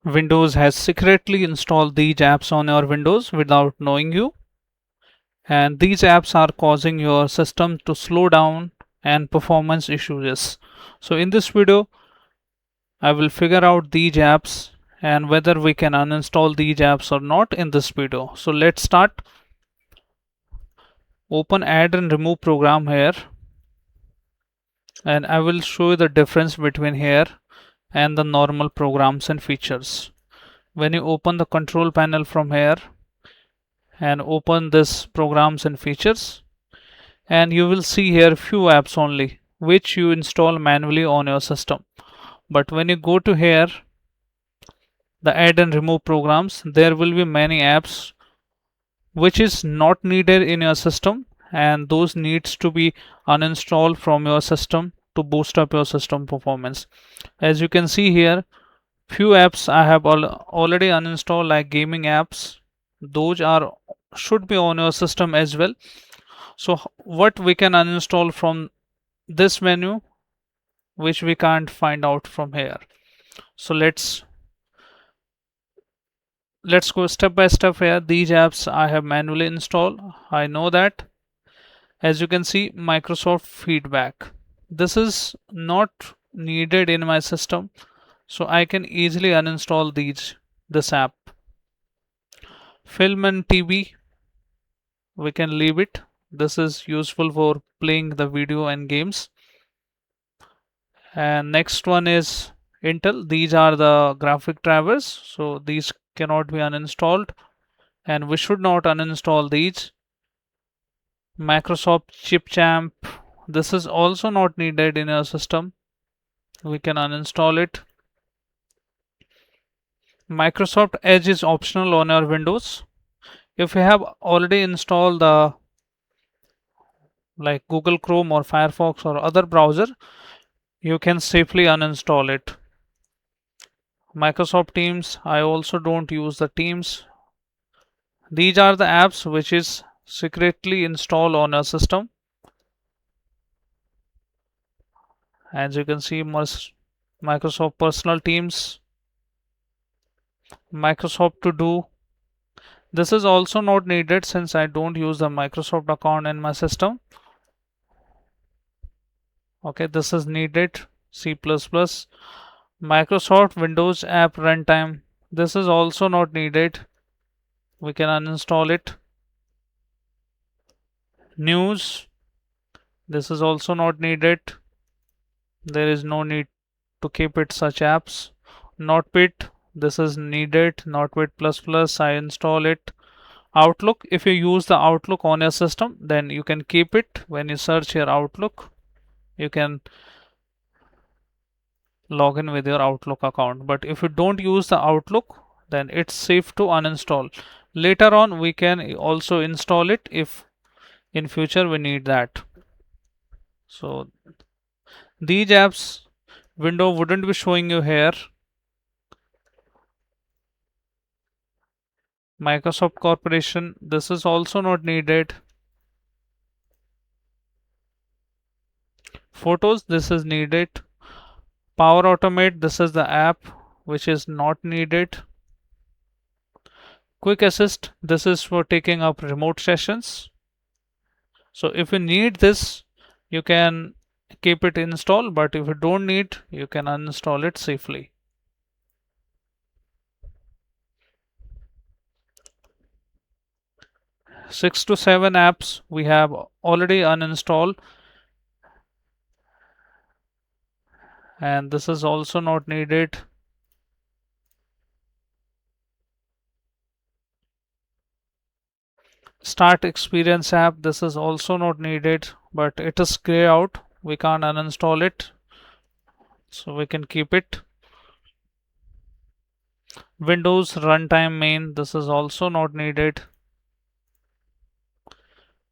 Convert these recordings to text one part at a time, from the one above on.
Windows has secretly installed these apps on your Windows without knowing you, and these apps are causing your system to slow down and performance issues. So in this video I will figure out these apps and whether we can uninstall these apps or not in this video. So let's start. Open add and remove program here, and I will show you the difference between here and the normal programs and features. When you open the control panel from here and open this programs and features, and you will see here few apps only which you install manually on your system. But when you go to here, the add and remove programs, there will be many apps which is not needed in your system, and those needs to be uninstalled from your system to boost up your system performance. As you can see here, few apps I have already uninstalled, like gaming apps. Those are should be on your system as well. So what we can uninstall from this menu, which we can't find out from here. So let's go step by step here. These apps I have manually installed, I know that. As you can see, Microsoft feedback, this is not needed in my system, so I can easily uninstall this app. Film and TV, we can leave it. This is useful for playing the video and games. And next one is Intel. These are the graphic drivers, so these cannot be uninstalled, and we should not uninstall these. Microsoft chip champ, this is also not needed in your system, we can uninstall it. Microsoft Edge is optional on your Windows. If you have already installed the like Google Chrome or Firefox or other browser, you can safely uninstall it. Microsoft Teams, I also don't use the Teams. These are the apps which is secretly installed on our system. As you can see, Microsoft Personal Teams, Microsoft To Do. This is also not needed since I don't use the Microsoft account in my system. Okay, this is needed. C++. Microsoft Windows App Runtime. This is also not needed. We can uninstall it. News. This is also not needed. There is no need to keep it such apps. Notepad. This is needed. Notepad++. I install it. Outlook. If you use the Outlook on your system, then you can keep it. When you search your Outlook, you can log in with your Outlook account. But if you don't use the Outlook, then it's safe to uninstall. Later on we can also install it if in future we need that. So these apps window wouldn't be showing you here. Microsoft Corporation, this is also not needed. Photos, this is needed. Power Automate, this is the app which is not needed. Quick Assist, this is for taking up remote sessions. So if you need this, you can keep it installed, but if you don't need, you can uninstall it safely. Six to seven apps we have already uninstalled, and this is also not needed. Start Experience app, this is also not needed, but it is grey out, we can't uninstall it, so we can keep it. Windows Runtime Main, this is also not needed.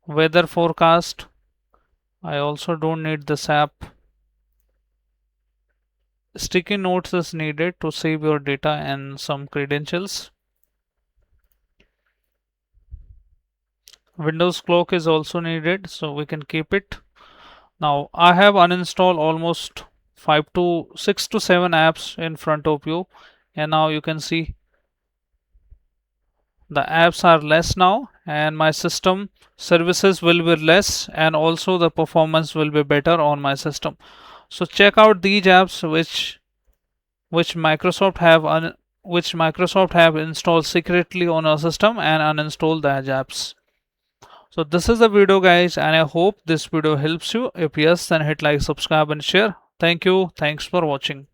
Weather Forecast, I also don't need this app. Sticky notes is needed to save your data and some credentials. Windows Clock is also needed, so we can keep it. Now I have uninstalled almost 6 to 7 apps in front of you. and now you can see the apps are less now, and my system services will be less, and also the performance will be better on my system. So check out these apps which Microsoft have installed secretly on our system, and uninstall the apps. So this is the video guys, and I hope this video helps you. If yes, then hit like, subscribe and share. Thank you. Thanks for watching.